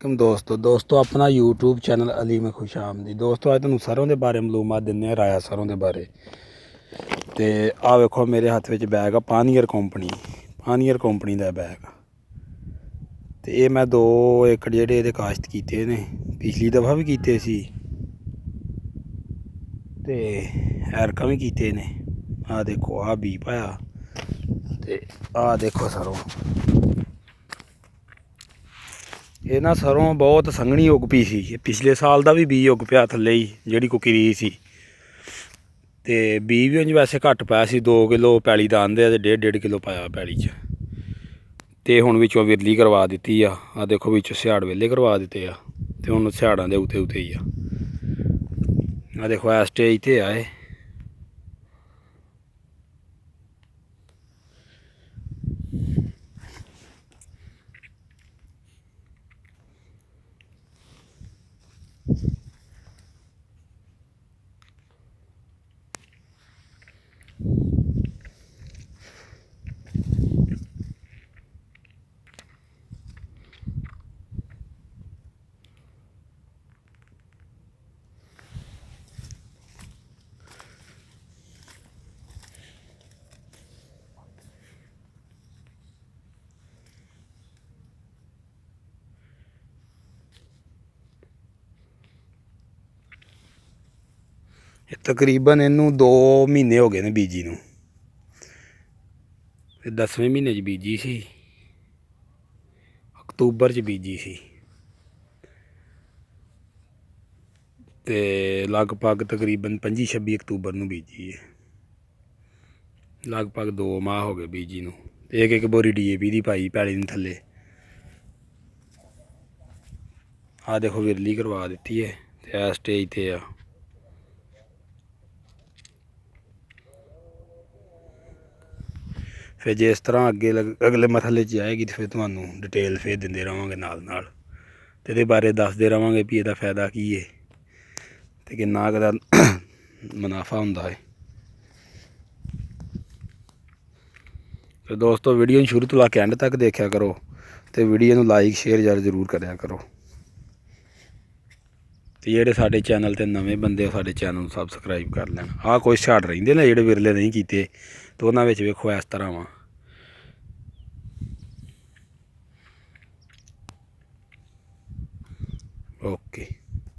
वालेकुम दोस्तों अपना यूट्यूब चैनल अली में खुश आमदी। दोस्तों अज तुहानूं सरों के बारे मालूमात दिंदे राया सरों के बारे। तो आ वेखो मेरे हत्थ में बैग आ पानियर कंपनी का बैग। तो ये मैं 2 एकड़ जेह्ड़े इहदे काश्त कीते ने, पिछली दफ़ा भी कीते सी ते ऐरका भी कीते ने। आ देखो आ बी पाया ते आ देखो सरों। ये ना सरों बहुत संघनी उग पई सी। पिछले साल का भी बी उग पिया थल्ले ही जिहड़ी कोई किरी सी। ते बी भी उंज वैसे घट पाया सी, 2 किलो पैली दा आंदे ते 1.5 किलो पाया पैली च। ते हुण विचों विरली करवा दित्ती आ देखो विचों सियाड़ वेले करवा दित्ते आ ते हुण सियाड़ां दे उत्ते ही आ देखो इस स्टेज ते आए। तकरीबन इनू 2 महीने हो गए ने बीजी नूं। 10वें महीने च बीजी सी, अक्तूबर च बीजी सी ते लगभग तकरीबन 25-26 अक्तूबर नूं बीजी है। लगभग 2 माह हो गए बीजी नूं। एक बोरी DAP दी पाई पैली नूं थल्ले। आ देखो विरली करवा दित्ती है ते इस स्टेज ते आ। फिर जिस तरह अगले मरहले च आएगी तो फिर तुहानूं डिटेल फिर दिंदे रहांगे नाल ते इहदे बारे दसदे रहांगे भी इहदा फायदा की है ते किन्ना क मुनाफा हुंदा है। तो दोस्तों वीडियो नूं शुरू तो लैके एंड तक देखा करो तो वीडियो नूं लाइक शेयर जरूर करिया करो। तो जेह्ड़े साडे चैनल ते नवें बंदे साडे चैनल नूं सबसक्राइब कर लैन। आ कुछ छड़ रहिंदे ने जेह्ड़े विरले नहीं कीते तो उन्हां विच वेखो इस तरह वा। ओके।